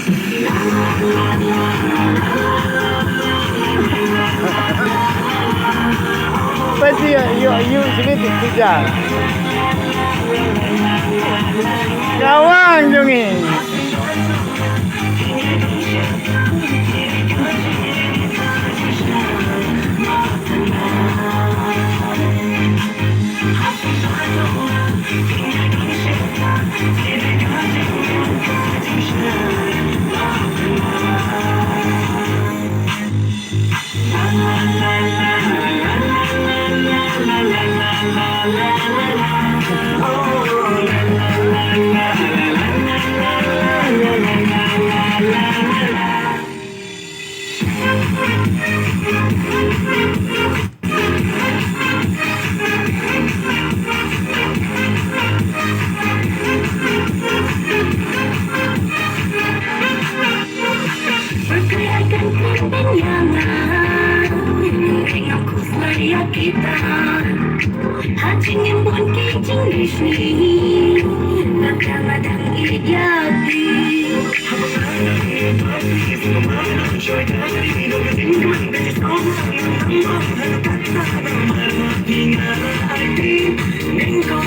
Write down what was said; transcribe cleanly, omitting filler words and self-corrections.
Pwede sige, tiga. Gawang dungin. Berkreakan kebenyangan dengan kusmaya kita hatinya bukan kecing di sini kadang-kadang ijati Nengkau